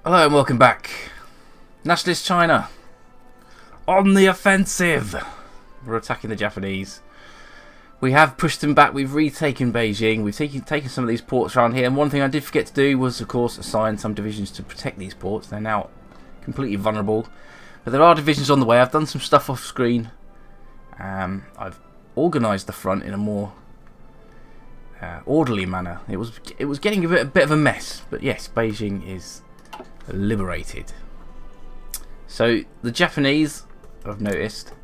Hello and welcome back. Nationalist China on the offensive. We're attacking the Japanese. We have pushed them back. We've retaken Beijing. We've taken some of these ports around here. And one thing I did forget to do was, of course, assign some divisions to protect these ports. They're now completely vulnerable. But there are divisions on the way. I've done some stuff off screen. I've organised the front in a more orderly manner. It was getting a bit of a mess. But yes, Beijing is liberated. So the Japanese, I've noticed,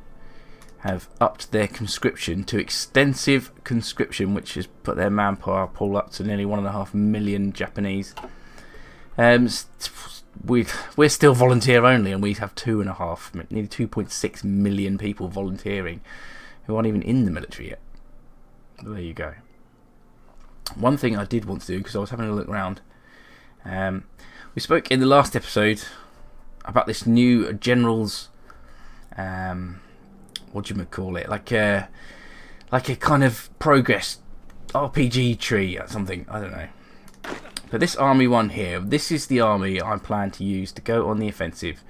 have upped their conscription to extensive conscription, which has put their manpower pool up to nearly 1.5 million Japanese. We're still volunteer only, and we have nearly 2.6 million people volunteering who aren't even in the military yet. But there you go. One thing I did want to do, because I was having a look around, we spoke in the last episode about this new general's, what do you call it? Like a kind of progress RPG tree or something. I don't know. But this army one here, this is the army I plan to use to go on the offensive,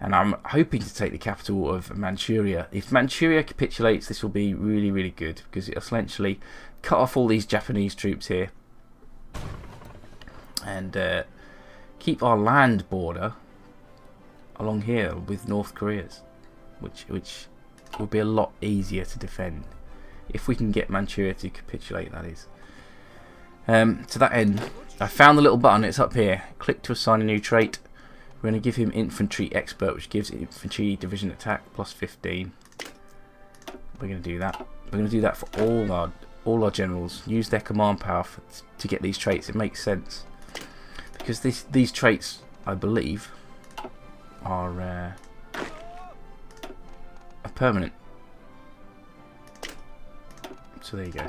and I'm hoping to take the capital of Manchuria. If Manchuria capitulates, this will be really, really good, because it'll essentially cut off all these Japanese troops here and keep our land border along here with North Korea's, which would be a lot easier to defend if we can get Manchuria to capitulate, that is. To that end, I found the little button, it's up here. Click to assign a new trait. We're going to give him Infantry Expert, which gives Infantry Division Attack plus 15. We're going to do that. We're going to do that for all our generals. Use their command power to get these traits. It makes sense, because these traits, I believe, are permanent. So there you go.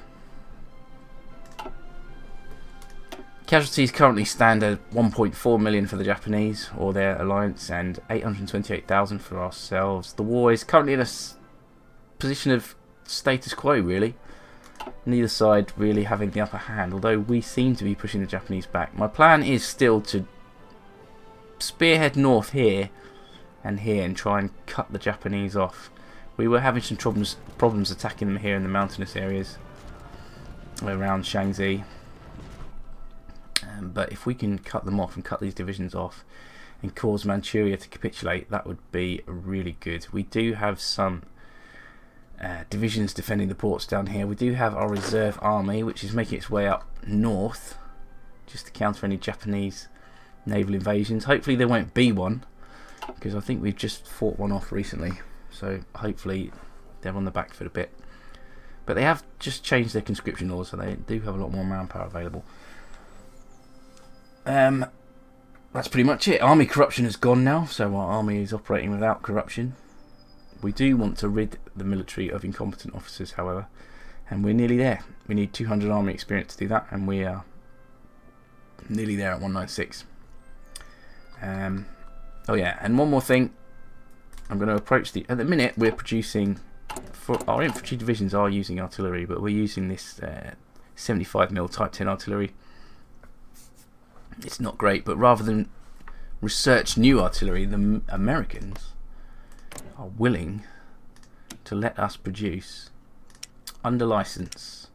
Casualties currently stand at 1.4 million for the Japanese or their alliance, and 828,000 for ourselves. The war is currently in a position of status quo, really. Neither side really having the upper hand, although we seem to be pushing the Japanese back. My plan is still to spearhead north here and try and cut the Japanese off. We were having some problems attacking them here in the mountainous areas around Shaanxi. But if we can cut them off and cut these divisions off and cause Manchuria to capitulate, that would be really good. We do have some divisions defending the ports down here. We do have our reserve army, which is making its way up north just to counter any Japanese naval invasions. Hopefully there won't be one, because I think we've just fought one off recently. So hopefully they're on the back foot a bit. But they have just changed their conscription laws, so they do have a lot more manpower available. That's pretty much it. Army corruption has gone now, so our army is operating without corruption. We do want to rid the military of incompetent officers, however, and we're nearly there. We need 200 army experience to do that, and we are nearly there at 196. Oh yeah, and one more thing. I'm going to approach at the minute we're producing, for our infantry divisions are using artillery, but we're using this 75mm Type 10 artillery. It's not great, but rather than research new artillery, the Americans are willing to let us produce, under license,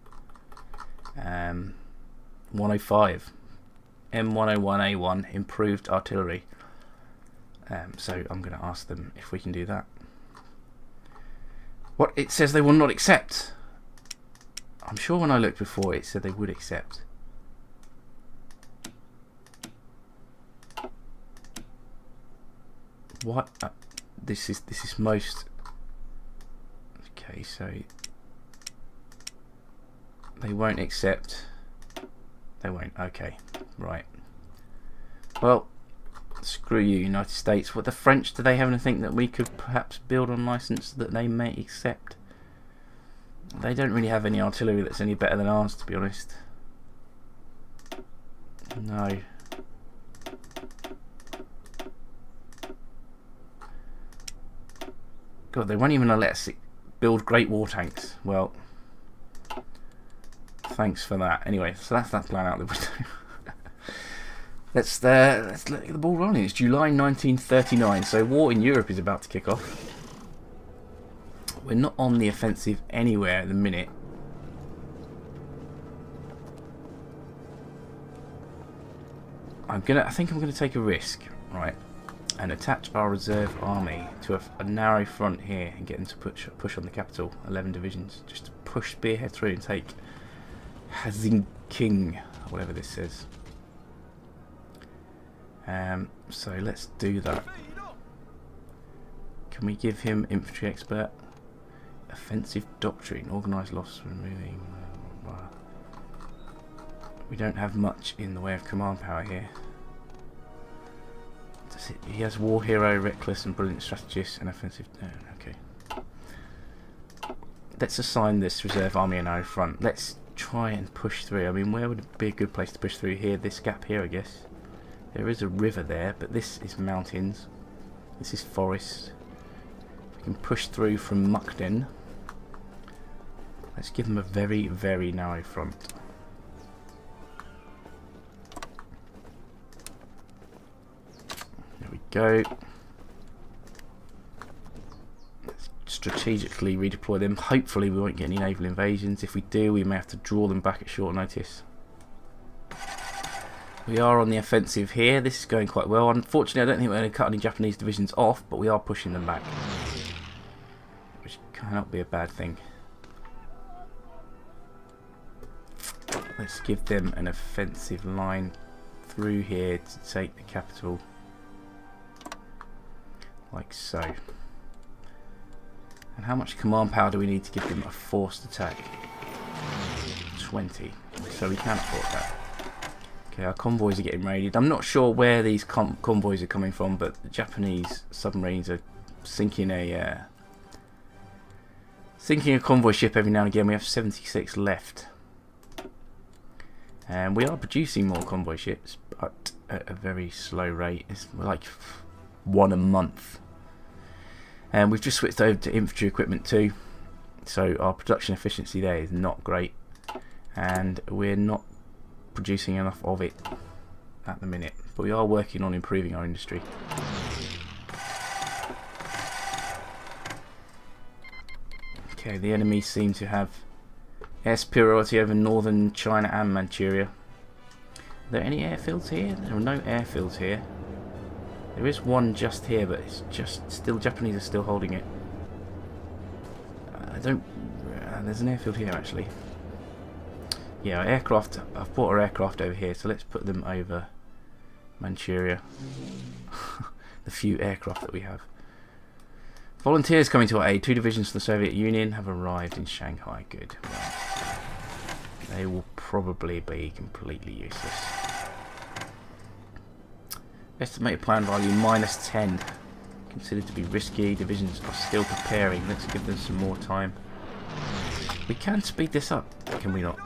105 M101A1 improved artillery. So I'm going to ask them if we can do that. What it says they will not accept. I'm sure when I looked before it said they would accept. What? This is most. Okay, so they won't accept. They won't. Okay, right. Well, screw you, United States. What, the French? Do they have anything that we could perhaps build on license that they may accept? They don't really have any artillery that's any better than ours, to be honest. No. God, they won't even let us build great war tanks. Well, thanks for that. Anyway, so that's that plan out the window. let's let the ball rolling. It's July 1939, so war in Europe is about to kick off. We're not on the offensive anywhere at the minute. I think I'm gonna take a risk, right, and attach our reserve army to a narrow front here and get them to push on the capital. 11 divisions, just to push spearhead through and take Helsinki, whatever this says. So let's do that. Can we give him infantry expert? Offensive doctrine, organised loss, removing. We don't have much in the way of command power here. He has war hero, reckless, and brilliant strategist, and offensive. Okay. Let's assign this reserve army an arrow front. Let's try and push through. I mean, where would be a good place to push through here? This gap here, I guess. There is a river there, but this is mountains. This is forest. We can push through from Mukden. Let's give them a very, very narrow front. There we go. Let's strategically redeploy them. Hopefully we won't get any naval invasions. If we do, we may have to draw them back at short notice. We are on the offensive here. This is going quite well. Unfortunately, I don't think we're going to cut any Japanese divisions off, but we are pushing them back, which cannot be a bad thing. Let's give them an offensive line through here to take the capital, like so. And how much command power do we need to give them a forced attack? 20. So we can afford that. Okay, our convoys are getting raided. I'm not sure where these convoys are coming from, but the Japanese submarines are sinking a convoy ship every now and again. We have 76 left. And we are producing more convoy ships, but at a very slow rate. It's like one a month. And we've just switched over to infantry equipment too, so our production efficiency there is not great, and we're not producing enough of it at the minute. But we are working on improving our industry. Okay, the enemy seem to have air superiority over northern China and Manchuria. Are there any airfields here? There are no airfields here. There is one just here, but it's just still, Japanese are still holding it. There's an airfield here actually. Yeah, aircraft. I've brought our aircraft over here, so let's put them over Manchuria. The few aircraft that we have. Volunteers coming to our aid. 2 divisions from the Soviet Union have arrived in Shanghai. Good. Well, they will probably be completely useless. Estimated plan value -10. Considered to be risky. Divisions are still preparing. Let's give them some more time. We can speed this up, can we not?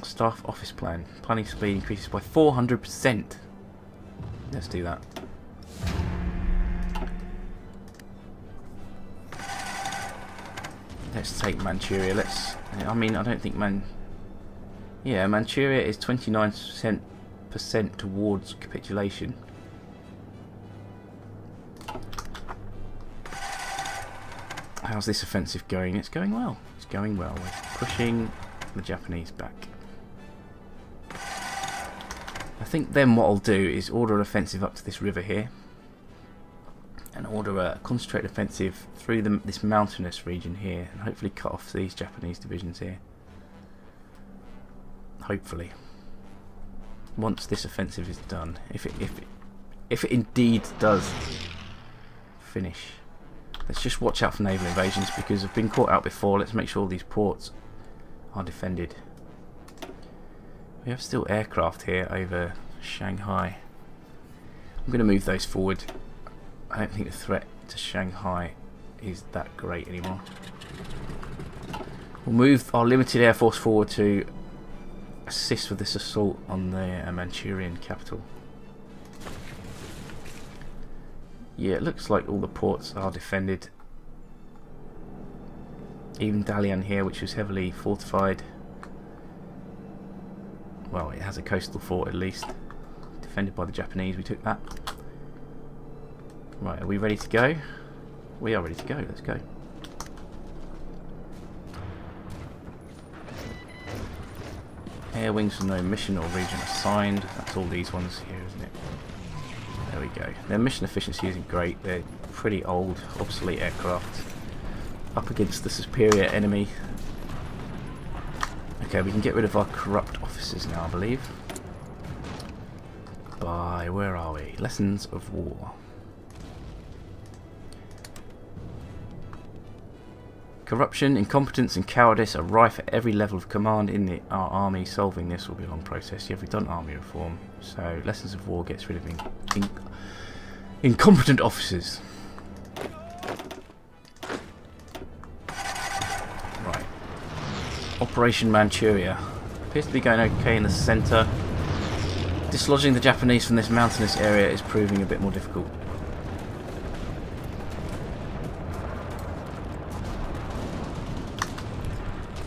Staff office plan. Planning speed increases by 400%. Let's do that. Let's take Manchuria. I mean, I don't think Manchuria is 29% towards capitulation. How's this offensive going? It's going well. It's going well. We're pushing the Japanese back. I think then what I'll do is order an offensive up to this river here, and order a concentrated offensive through this mountainous region here, and hopefully cut off these Japanese divisions here. Hopefully, once this offensive is done, if it indeed does finish. Let's just watch out for naval invasions, because I've been caught out before. Let's make sure all these ports are defended. We have still aircraft here over Shanghai. I'm going to move those forward. I don't think the threat to Shanghai is that great anymore. We'll move our limited air force forward to assist with this assault on the Manchurian capital. Yeah, it looks like all the ports are defended. Even Dalian here, which was heavily fortified. Well, it has a coastal fort at least. defended by the Japanese. We took that. Right, are we ready to go? We are ready to go. Let's go. Air wings with no mission or region assigned. That's all these ones here, isn't it? There we go. Their mission efficiency isn't great. They're pretty old, obsolete aircraft. Up against the superior enemy. Okay, we can get rid of our corrupt officers now, I believe. By, where are we? Lessons of War. Corruption, incompetence and cowardice are rife at every level of command in our army. Solving this will be a long process. Yeah, we've done army reform. So, Lessons of War gets rid of incompetent officers. Right. Operation Manchuria. Appears to be going okay in the centre. Dislodging the Japanese from this mountainous area is proving a bit more difficult.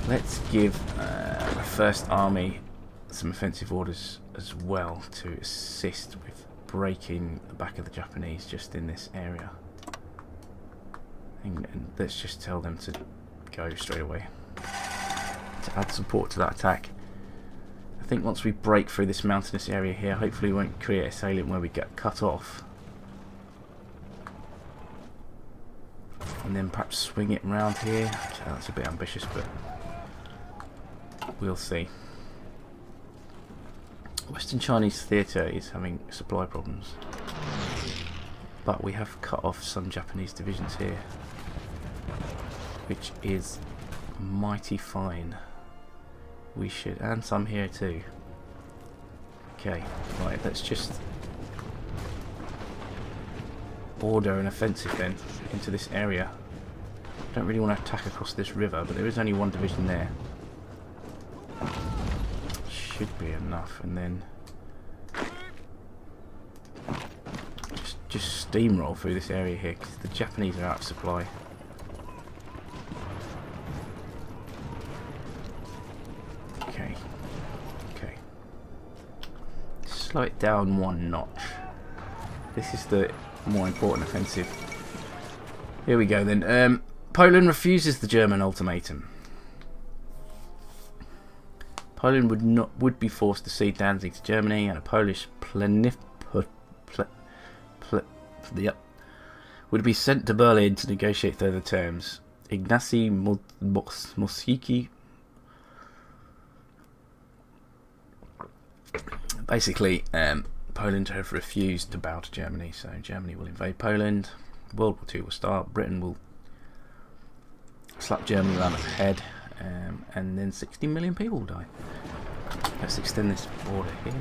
Let's give the First Army some offensive orders as well to assist with breaking the back of the Japanese just in this area. And let's just tell them to go straight away to add support to that attack. I think once we break through this mountainous area here, hopefully we won't create a salient where we get cut off. And then perhaps swing it round here. Okay, that's a bit ambitious, but we'll see. Western Chinese theatre is having supply problems, but we have cut off some Japanese divisions here, which is mighty fine. We should, and some here too. Okay, right, let's just order an offensive then into this area. Don't really want to attack across this river, but there is only one division there. Should be enough, and then just steamroll through this area here because the Japanese are out of supply. Okay, okay. Slow it down one notch. This is the more important offensive. Here we go then. Poland refuses the German ultimatum. Poland would be forced to cede Danzig to Germany, and a Polish would be sent to Berlin to negotiate further terms. Ignacy Mosicki. Basically, Poland have refused to bow to Germany, so Germany will invade Poland. World War II will start. Britain will slap Germany around the head. And then 60 million people will die. Let's extend this border here.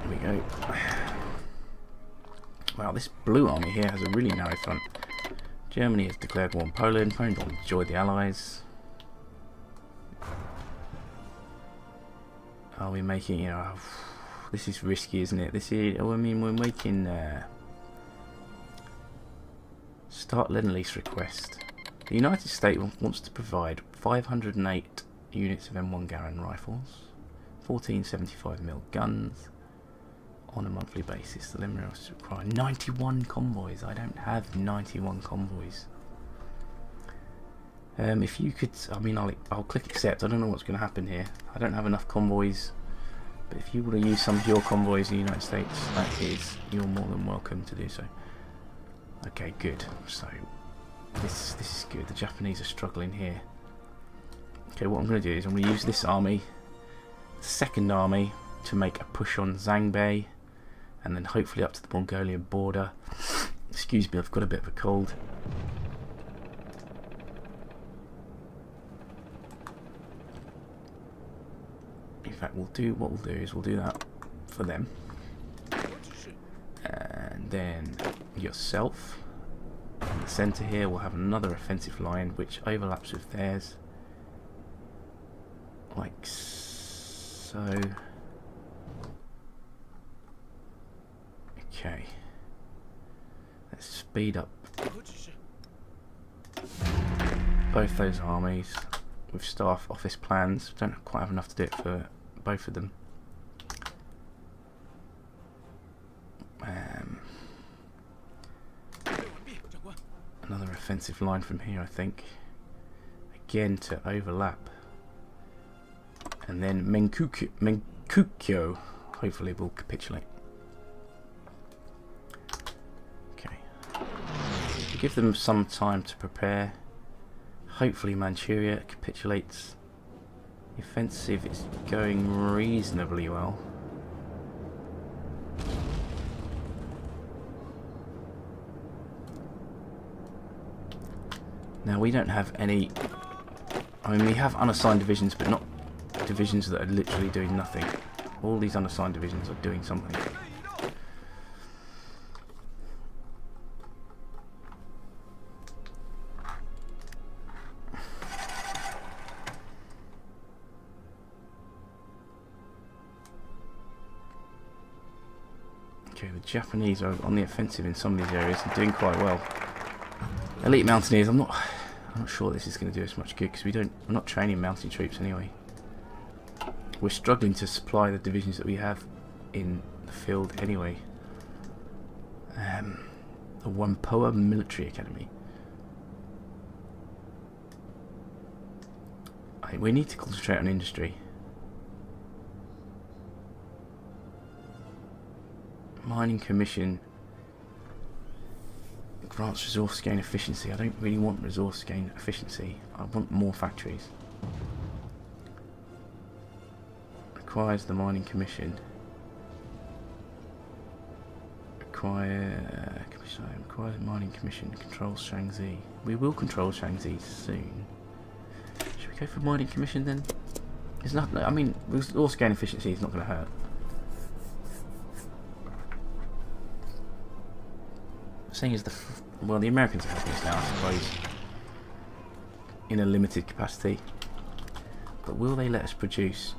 There we go. Wow, this blue army here has a really narrow front. Germany has declared war on Poland. Poland will enjoy the Allies. Are we making, you know, this is risky, isn't it? This is, I mean, we're making start Lend-Lease request. The United States wants to provide 508 units of M1 Garand rifles, 1475mm guns on a monthly basis. The Lend-Lease require 91 convoys. I don't have 91 convoys. If you could, I mean, I'll click accept. I don't know what's going to happen here. I don't have enough convoys, but if you want to use some of your convoys in the United States, you're more than welcome to do so. Okay, good. So this is good. The Japanese are struggling here. Okay, what I'm going to do is I'm going to use this army, the second army, to make a push on Zhangbei, and then hopefully up to the Mongolian border. Excuse me, I've got a bit of a cold. In fact, we'll do that for them. And then yourself in the centre here will have another offensive line which overlaps with theirs, like so. Okay, let's speed up both those armies. with staff office plans. Don't quite have enough to do it for both of them. Another offensive line from here, I think. Again to overlap. And then Menkukyo hopefully will capitulate. Okay. Give them some time to prepare. Hopefully Manchuria capitulates. The offensive is going reasonably well. Now we don't have any... I mean, we have unassigned divisions, but not divisions that are literally doing nothing. All these unassigned divisions are doing something. Okay, the Japanese are on the offensive in some of these areas and doing quite well. Elite Mountaineers, I'm not sure this is going to do us much good because we're not training mountain troops anyway. We're struggling to supply the divisions that we have in the field anyway. The Whampoa Military Academy. We need to concentrate on industry. Mining Commission grants resource gain efficiency. I don't really want resource gain efficiency. I want more factories. Requires the Mining Commission. Requires Mining Commission. Controls Shaanxi. We will control Shaanxi soon. Should we go for Mining Commission then? It's not. I mean, resource gain efficiency is not going to hurt. Seeing as the Americans are helping us now, I suppose, in a limited capacity. But will they let us produce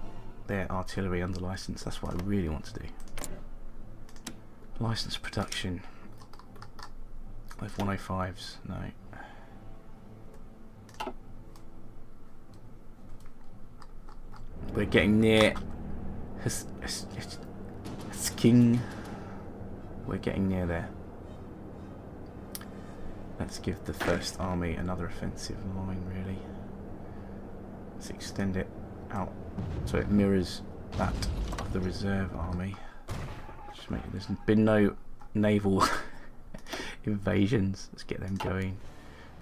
their artillery under license? That's what I really want to do. License production with 105s. No. We're getting near King. We're getting near there. Let's give the First Army another offensive line, really. Let's extend it out so it mirrors that of the Reserve Army. Just make there's been no naval invasions. Let's get them going.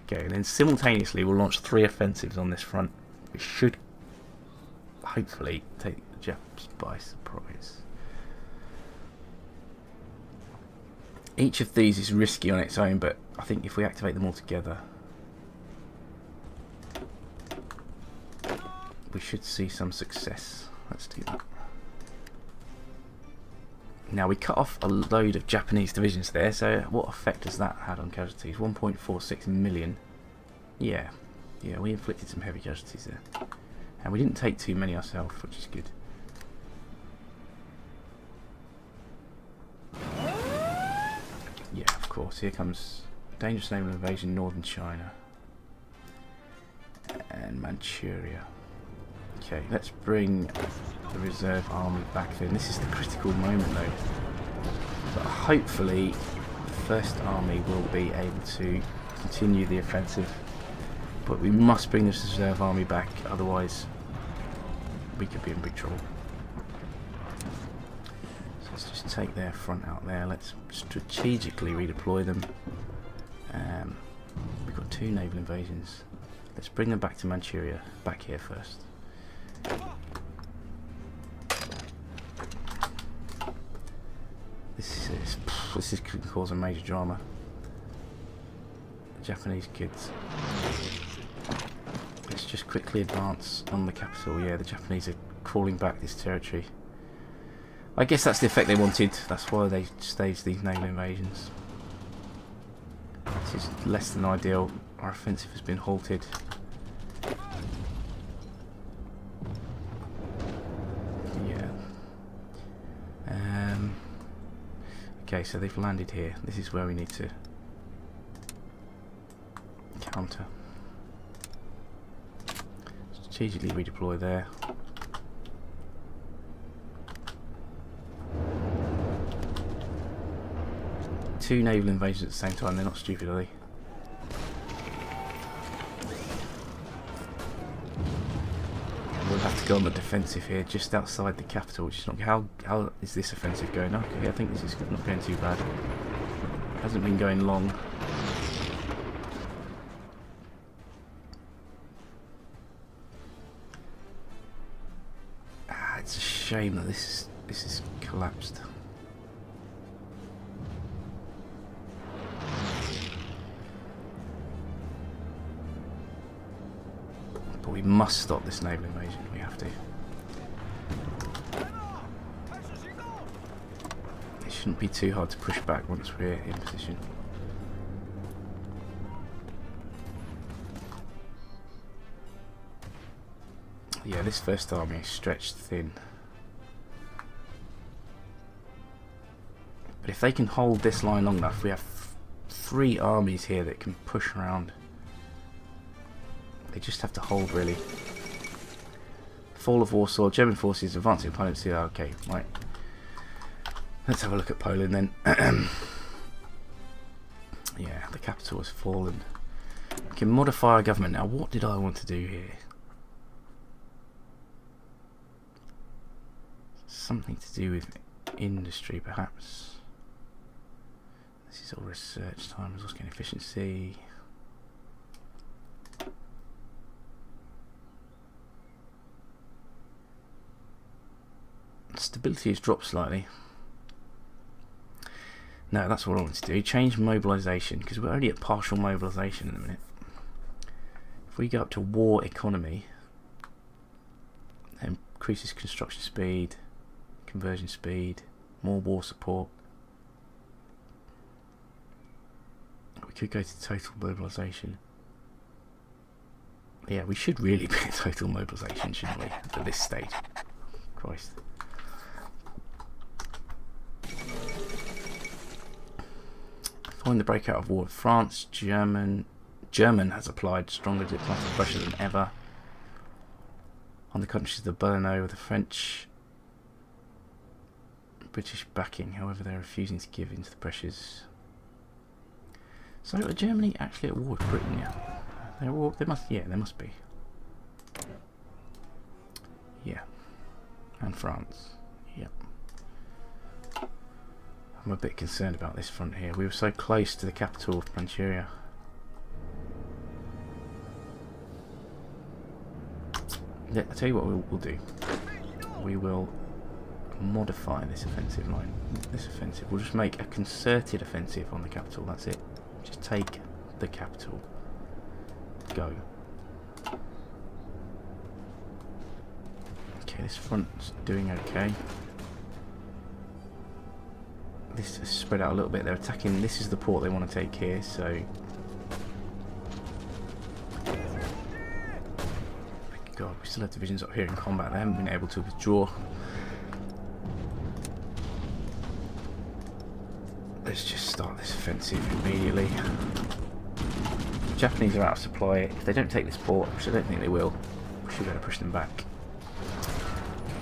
Okay, and then simultaneously we'll launch 3 offensives on this front. We should hopefully take the Japs by surprise. Each of these is risky on its own, but I think if we activate them all together, we should see some success. Let's do that. Now we cut off a load of Japanese divisions there, so what effect has that had on casualties? 1.46 million. Yeah, we inflicted some heavy casualties there. And we didn't take too many ourselves, which is good. Yeah, of course. Here comes dangerous naval invasion, northern China and Manchuria. Okay, let's bring the Reserve Army back in. This is the critical moment though. But hopefully the First Army will be able to continue the offensive. But we must bring this Reserve Army back, otherwise we could be in big trouble. Let's just take their front out there. Let's strategically redeploy them. We've got 2 naval invasions. Let's bring them back to Manchuria. Back here first. This could cause a major drama. The Japanese kids. Let's just quickly advance on the capital. Yeah, the Japanese are crawling back this territory. I guess that's the effect they wanted. That's why they staged these naval invasions. This is less than ideal. Our offensive has been halted. Yeah. Okay, so they've landed here. This is where we need to counter. strategically redeploy there. Two naval invasions at the same time, they're not stupid, are they? We'll have to go on the defensive here, just outside the capital, which is not... How is this offensive going? Okay, I think this is not going too bad. Hasn't been going long. It's a shame that this is collapsed. But we must stop this naval invasion. We have to. It shouldn't be too hard to push back once we're in position. Yeah, this first army is stretched thin. But if they can hold this line long enough, we have 3 armies here that can push around. They just have to hold, really. Fall of Warsaw, German forces advancing opponents here. Okay, right. Let's have a look at Poland then. Yeah, the capital has fallen. We can modify our government. Now, what did I want to do here? Something to do with industry, perhaps. This is all research time, resource gain efficiency. Stability has dropped slightly. No, that's what I want to do. Change mobilisation, because we're only at partial mobilisation in a minute. If we go up to war economy, it increases construction speed, conversion speed, more war support. We could go to total mobilisation. Yeah, we should really be at total mobilisation, shouldn't we, at this stage? Christ. Following the breakout of war with France, German has applied stronger diplomatic pressure than ever on the countries of the Berlin with the French, British backing. However, they're refusing to give in to the pressures. So, are Germany actually at war with Britain? Yeah, they're at war. They must. Yeah, they must be. Yeah, and France. Yep. I'm a bit concerned about this front here. We were so close to the capital of Manchuria. Yeah, I'll tell you what we'll do. We will modify this offensive line. This offensive. We'll just make a concerted offensive on the capital. That's it. Just take the capital. Go. Okay, this front's doing okay. This has spread out a little bit. They're attacking. This is the port they want to take here, so. God, we still have divisions up here in combat. They haven't been able to withdraw. Let's just start this offensive immediately. The Japanese are out of supply. If they don't take this port, which I don't think they will, we should be able to push them back.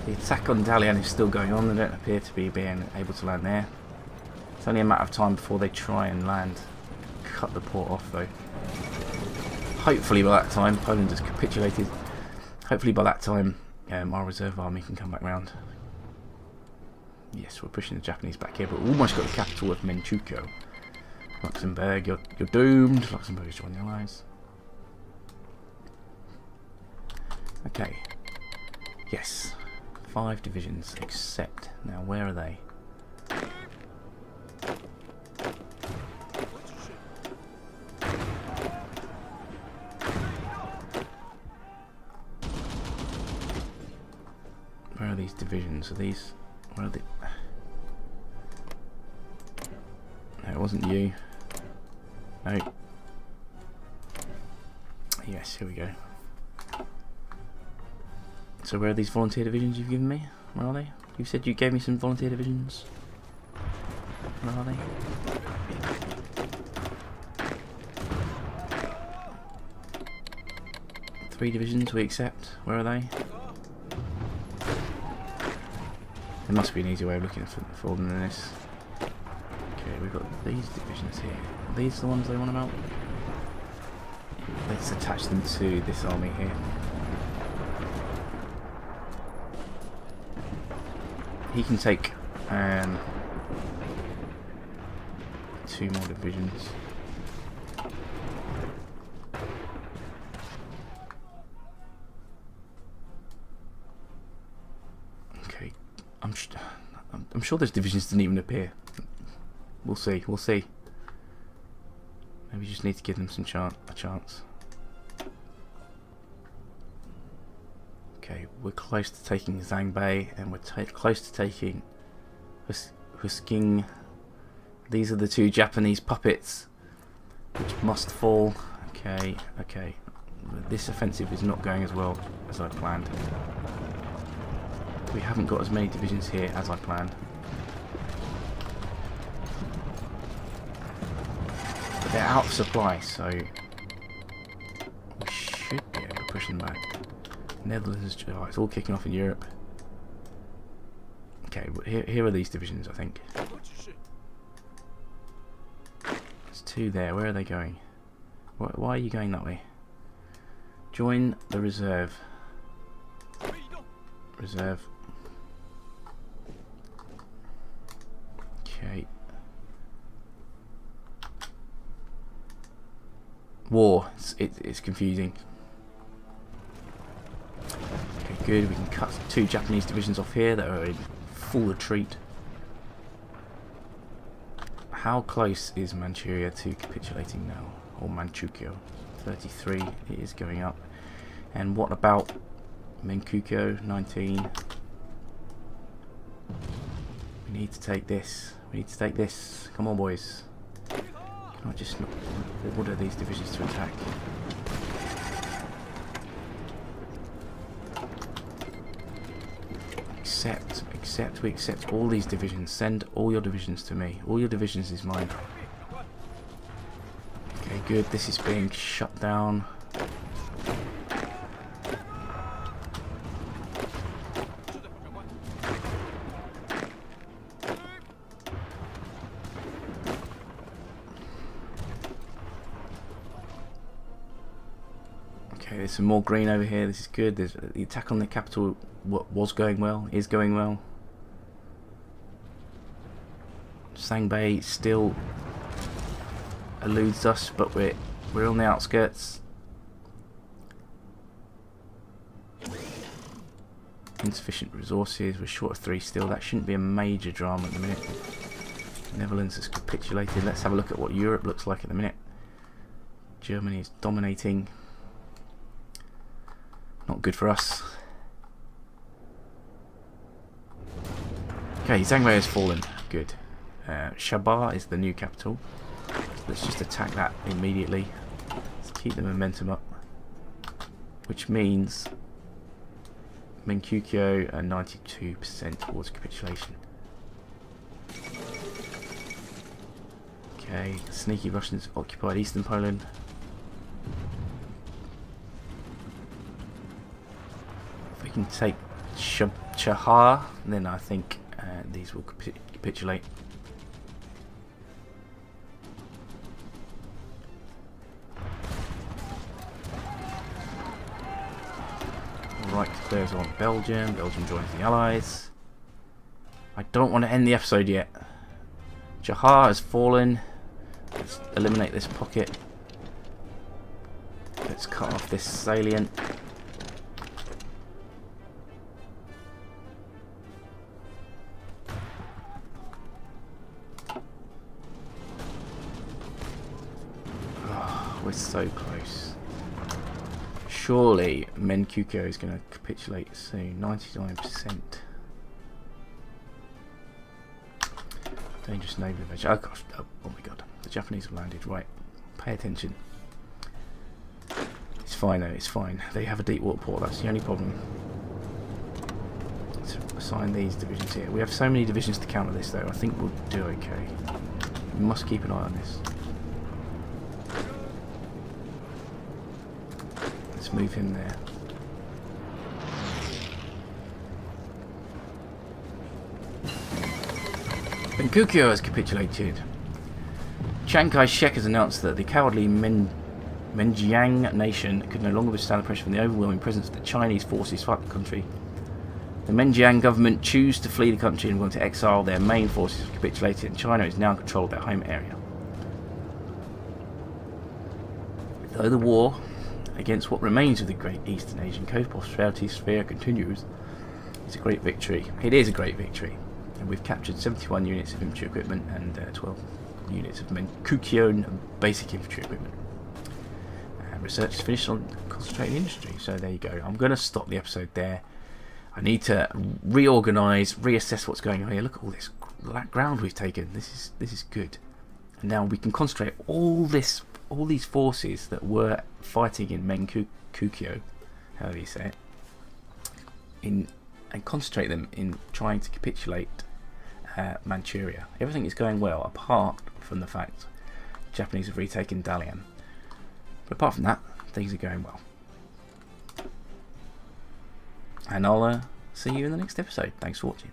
The attack on Dalian is still going on. They don't appear to be being able to land there. It's only a matter of time before they try and land. Cut the port off though. Hopefully by that time, Poland has capitulated. Hopefully by that time, our reserve army can come back round. Yes, we're pushing the Japanese back here, but we almost got the capital of Manchukuo. Luxembourg, you're doomed. Luxembourg has joined the Allies. Okay. Yes. 5 divisions, except... Now, where are they? Where are these divisions? Are these... Where are they? No, it wasn't you. No. Yes, here we go. So where are these volunteer divisions you've given me? Where are they? You said you gave me some volunteer divisions. Where are they? 3 3 divisions we accept. Where are they? There must be an easier way of looking for them than this. Okay, we've got these divisions here. Are these the ones they want about? Let's attach them to this army here. He can take 2 more divisions. Okay, I'm sure those divisions didn't even appear. We'll see. We'll see. Maybe we just need to give them a chance. Okay, we're close to taking Zhangbei, and we're close to taking Husking. These are the 2 Japanese puppets which must fall. Okay, okay. This offensive is not going as well as I planned. We haven't got as many divisions here as I planned. But they're out of supply, so we should be able to push them back. Netherlands, oh, it's all kicking off in Europe. Okay, but here are these divisions, I think. There's 2 there. Where are they going? Why are you going that way? Join the reserve. Reserve. Okay. War. It's confusing. Okay, good. We can cut 2 Japanese divisions off here that are in full retreat. How close is Manchuria to capitulating now? Or Manchukuo? 33. It is going up. And what about Manchukuo? 19. We need to take this. We need to take this. Come on, boys. Can I just not order these divisions to attack? We accept all these divisions. Send all your divisions to me. All your divisions is mine. Okay, good. This is being shut down. Okay, there's some more green over here. This is good. There's the attack on the capital. What was going well is going well. Zhangbei still eludes us, but we're on the outskirts. Insufficient resources. We're short of 3 still. That shouldn't be a major drama at the minute. Netherlands has capitulated. Let's have a look at what Europe looks like at the minute. Germany is dominating. Not good for us. Okay, Zhangbei has fallen. Good. Shabar is the new capital. Let's just attack that immediately. Let's keep the momentum up. Which means Manchukuo are 92% towards capitulation. Okay, sneaky Russians occupied eastern Poland. If we can take Chahar, then I think these will capitulate. Right, declares on Belgium. Belgium joins the Allies. I don't want to end the episode yet. Chahar has fallen. Let's eliminate this pocket. Let's cut off this salient. Oh, we're so close. Surely Manchukuo is going to capitulate soon. 99%. Dangerous naval invasion. Oh gosh, oh my god. The Japanese have landed. Right. Pay attention. It's fine though, it's fine. They have a deep water port, that's the only problem. Let's assign these divisions here. We have so many divisions to counter this though. I think we'll do okay. We must keep an eye on this. Let's Let's move him there. Benkukyo has capitulated. Chiang Kai-shek has announced that the cowardly Menjiang nation could no longer withstand the pressure from the overwhelming presence of the Chinese forces throughout the country. The Menjiang government choose to flee the country and want to exile their main forces have capitulated, and China is now in control of their home area. Though the war against what remains of the great Eastern Asian coast prosperity sphere continues, it's a great victory. It is a great victory. And we've captured 71 units of infantry equipment and 12 units of Menkukyo basic infantry equipment. And research is finished on concentrated industry. So there you go. I'm going to stop the episode there. I need to reorganise, reassess what's going on here. Look at all this ground we've taken. This is good. And now we can concentrate all these forces that were fighting in Menkukyo, however you say it, and concentrate them in trying to capitulate Manchuria. Everything is going well, apart from the fact the Japanese have retaken Dalian. But apart from that, things are going well. And I'll see you in the next episode. Thanks for watching.